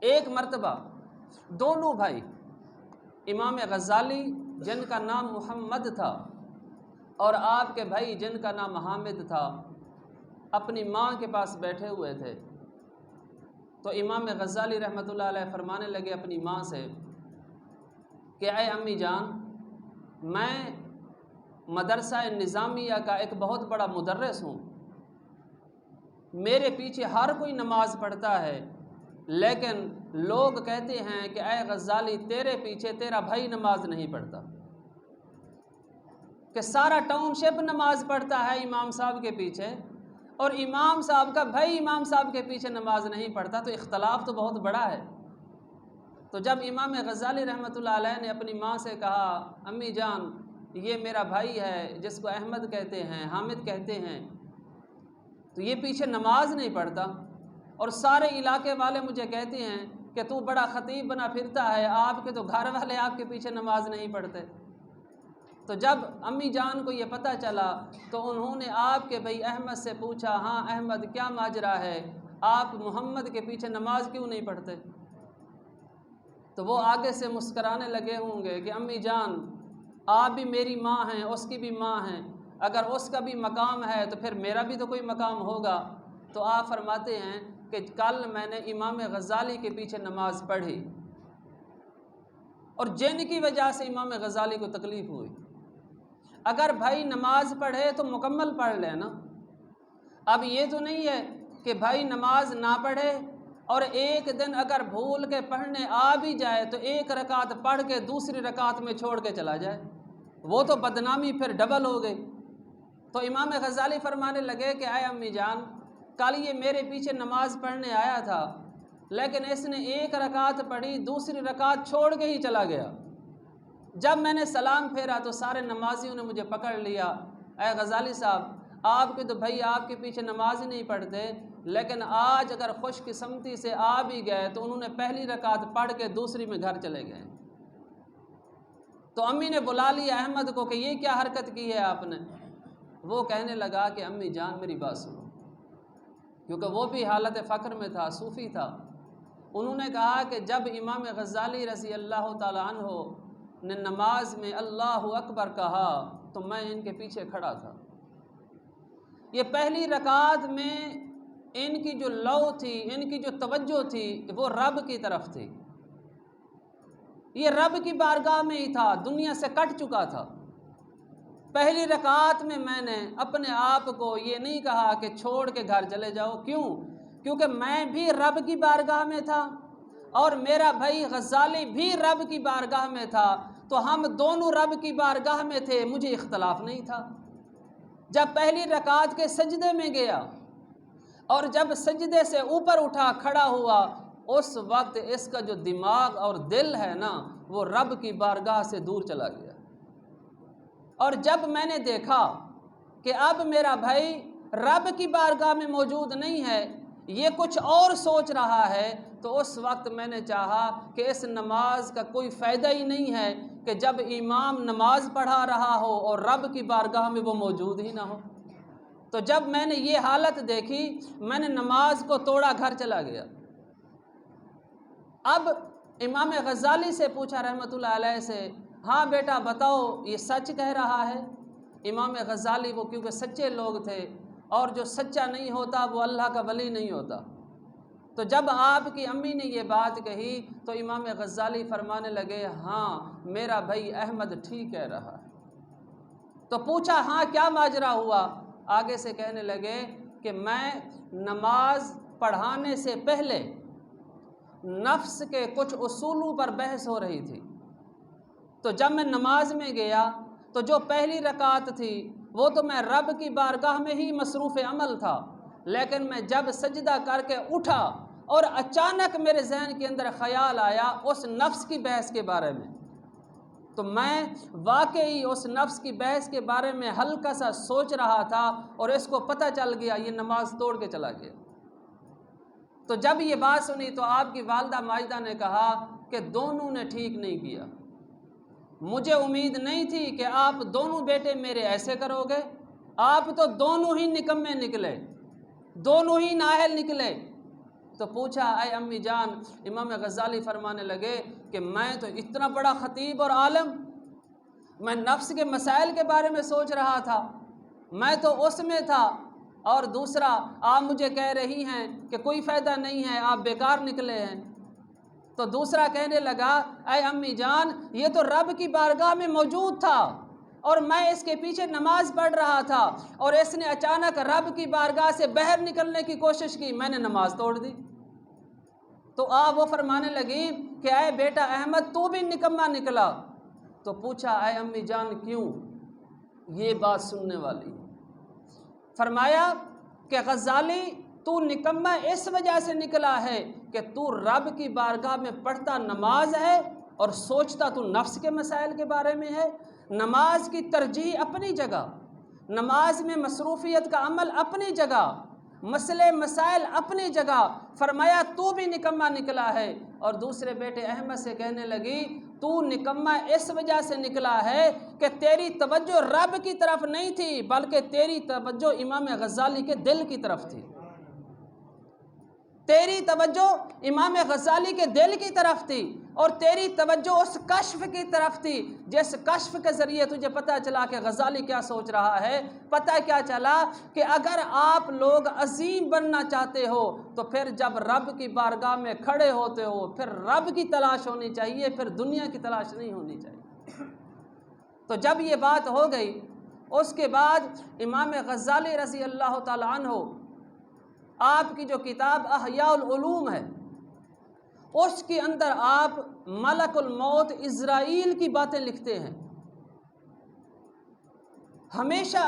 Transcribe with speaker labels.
Speaker 1: ایک مرتبہ دونوں بھائی امام غزالی جن کا نام محمد تھا اور آپ کے بھائی جن کا نام حامد تھا اپنی ماں کے پاس بیٹھے ہوئے تھے، تو امام غزالی رحمۃ اللہ علیہ فرمانے لگے اپنی ماں سے کہ اے امی جان، میں مدرسہ نظامیہ کا ایک بہت بڑا مدرس ہوں، میرے پیچھے ہر کوئی نماز پڑھتا ہے، لیکن لوگ کہتے ہیں کہ اے غزالی تیرے پیچھے تیرا بھائی نماز نہیں پڑھتا، کہ سارا ٹاؤن شپ نماز پڑھتا ہے امام صاحب کے پیچھے اور امام صاحب کا بھائی امام صاحب کے پیچھے نماز نہیں پڑھتا، تو اختلاف تو بہت بڑا ہے۔ تو جب امام غزالی رحمۃ اللہ علیہ نے اپنی ماں سے کہا امی جان یہ میرا بھائی ہے جس کو احمد کہتے ہیں، حامد کہتے ہیں، تو یہ پیچھے نماز نہیں پڑھتا اور سارے علاقے والے مجھے کہتے ہیں کہ تو بڑا خطیب بنا پھرتا ہے، آپ کے تو گھر والے آپ کے پیچھے نماز نہیں پڑھتے۔ تو جب امی جان کو یہ پتہ چلا تو انہوں نے آپ کے بھائی احمد سے پوچھا، ہاں احمد کیا ماجرا ہے، آپ محمد کے پیچھے نماز کیوں نہیں پڑھتے؟ تو وہ آگے سے مسکرانے لگے ہوں گے کہ امی جان آپ بھی میری ماں ہیں، اس کی بھی ماں ہیں، اگر اس کا بھی مقام ہے تو پھر میرا بھی تو کوئی مقام ہوگا۔ تو آپ فرماتے ہیں کہ کل میں نے امام غزالی کے پیچھے نماز پڑھی اور جن کی وجہ سے امام غزالی کو تکلیف ہوئی۔ اگر بھائی نماز پڑھے تو مکمل پڑھ لے نا، اب یہ تو نہیں ہے کہ بھائی نماز نہ پڑھے اور ایک دن اگر بھول کے پڑھنے آ بھی جائے تو ایک رکعت پڑھ کے دوسری رکعت میں چھوڑ کے چلا جائے، وہ تو بدنامی پھر ڈبل ہو گئی۔ تو امام غزالی فرمانے لگے کہ اے امی جان کل یہ میرے پیچھے نماز پڑھنے آیا تھا لیکن اس نے ایک رکعت پڑھی، دوسری رکعت چھوڑ کے ہی چلا گیا۔ جب میں نے سلام پھیرا تو سارے نمازیوں نے مجھے پکڑ لیا، اے غزالی صاحب آپ کے تو بھائی آپ کے پیچھے نماز ہی نہیں پڑھتے، لیکن آج اگر خوش قسمتی سے آ بھی گئے تو انہوں نے پہلی رکعت پڑھ کے دوسری میں گھر چلے گئے۔ تو امی نے بلا لیا احمد کو کہ یہ کیا حرکت کی ہے آپ نے؟ وہ کہنے لگا کہ امی جان میری بات سنو، کیونکہ وہ بھی حالت فقر میں تھا، صوفی تھا۔ انہوں نے کہا کہ جب امام غزالی رضی اللہ تعالیٰ عنہ نے نماز میں اللہ اکبر کہا تو میں ان کے پیچھے کھڑا تھا، یہ پہلی رکعت میں ان کی جو لو تھی، ان کی جو توجہ تھی وہ رب کی طرف تھی، یہ رب کی بارگاہ میں ہی تھا، دنیا سے کٹ چکا تھا۔ پہلی رکعت میں میں نے اپنے آپ کو یہ نہیں کہا کہ چھوڑ کے گھر چلے جاؤ، کیوں؟ کیونکہ میں بھی رب کی بارگاہ میں تھا اور میرا بھائی غزالی بھی رب کی بارگاہ میں تھا، تو ہم دونوں رب کی بارگاہ میں تھے، مجھے اختلاف نہیں تھا۔ جب پہلی رکعت کے سجدے میں گیا اور جب سجدے سے اوپر اٹھا کھڑا ہوا، اس وقت اس کا جو دماغ اور دل ہے نا وہ رب کی بارگاہ سے دور چلا گیا۔ اور جب میں نے دیکھا کہ اب میرا بھائی رب کی بارگاہ میں موجود نہیں ہے، یہ کچھ اور سوچ رہا ہے، تو اس وقت میں نے چاہا کہ اس نماز کا کوئی فائدہ ہی نہیں ہے کہ جب امام نماز پڑھا رہا ہو اور رب کی بارگاہ میں وہ موجود ہی نہ ہو۔ تو جب میں نے یہ حالت دیکھی میں نے نماز کو توڑا، گھر چلا گیا۔ اب امام غزالی سے پوچھا رحمۃ اللہ علیہ سے، ہاں بیٹا بتاؤ یہ سچ کہہ رہا ہے؟ امام غزالی وہ کیونکہ سچے لوگ تھے اور جو سچا نہیں ہوتا وہ اللہ کا ولی نہیں ہوتا، تو جب آپ کی امی نے یہ بات کہی تو امام غزالی فرمانے لگے ہاں میرا بھائی احمد ٹھیک کہہ رہا ہے۔ تو پوچھا ہاں کیا ماجرا ہوا؟ آگے سے کہنے لگے کہ میں نماز پڑھانے سے پہلے نفس کے کچھ اصولوں پر بحث ہو رہی تھی، تو جب میں نماز میں گیا تو جو پہلی رکعت تھی وہ تو میں رب کی بارگاہ میں ہی مصروف عمل تھا، لیکن میں جب سجدہ کر کے اٹھا اور اچانک میرے ذہن کے اندر خیال آیا اس نفس کی بحث کے بارے میں، تو میں واقعی اس نفس کی بحث کے بارے میں ہلکا سا سوچ رہا تھا اور اس کو پتہ چل گیا، یہ نماز توڑ کے چلا گیا۔ تو جب یہ بات سنی تو آپ کی والدہ ماجدہ نے کہا کہ دونوں نے ٹھیک نہیں کیا، مجھے امید نہیں تھی کہ آپ دونوں بیٹے میرے ایسے کرو گے، آپ تو دونوں ہی نکمے نکلے، دونوں ہی نااہل نکلے۔ تو پوچھا اے امی جان، امام غزالی فرمانے لگے کہ میں تو اتنا بڑا خطیب اور عالم، میں نفس کے مسائل کے بارے میں سوچ رہا تھا، میں تو اس میں تھا، اور دوسرا آپ مجھے کہہ رہی ہیں کہ کوئی فائدہ نہیں ہے، آپ بیکار نکلے ہیں۔ تو دوسرا کہنے لگا اے امی جان، یہ تو رب کی بارگاہ میں موجود تھا اور میں اس کے پیچھے نماز پڑھ رہا تھا، اور اس نے اچانک رب کی بارگاہ سے باہر نکلنے کی کوشش کی، میں نے نماز توڑ دی۔ تو آپ وہ فرمانے لگی کہ اے بیٹا احمد، تو بھی نکما نکلا۔ تو پوچھا اے امی جان کیوں؟ یہ بات سننے والی۔ فرمایا کہ غزالی، تو نکما اس وجہ سے نکلا ہے کہ تو رب کی بارگاہ میں پڑھتا نماز ہے اور سوچتا تو نفس کے مسائل کے بارے میں ہے۔ نماز کی ترجیح اپنی جگہ، نماز میں مصروفیت کا عمل اپنی جگہ، مسئلے مسائل اپنی جگہ، فرمایا تو بھی نکما نکلا ہے۔ اور دوسرے بیٹے احمد سے کہنے لگی تو نکما اس وجہ سے نکلا ہے کہ تیری توجہ رب کی طرف نہیں تھی، بلکہ تیری توجہ امام غزالی کے دل کی طرف تھی، تیری توجہ امام غزالی کے دل کی طرف تھی، اور تیری توجہ اس کشف کی طرف تھی جس کشف کے ذریعے تجھے پتہ چلا کہ غزالی کیا سوچ رہا ہے۔ پتہ کیا چلا کہ اگر آپ لوگ عظیم بننا چاہتے ہو تو پھر جب رب کی بارگاہ میں کھڑے ہوتے ہو پھر رب کی تلاش ہونی چاہیے، پھر دنیا کی تلاش نہیں ہونی چاہیے۔ تو جب یہ بات ہو گئی، اس کے بعد امام غزالی رضی اللہ تعالی عنہ، آپ کی جو کتاب احیاء العلوم ہے، اس کے اندر آپ ملک الموت عزرائیل کی باتیں لکھتے ہیں۔ ہمیشہ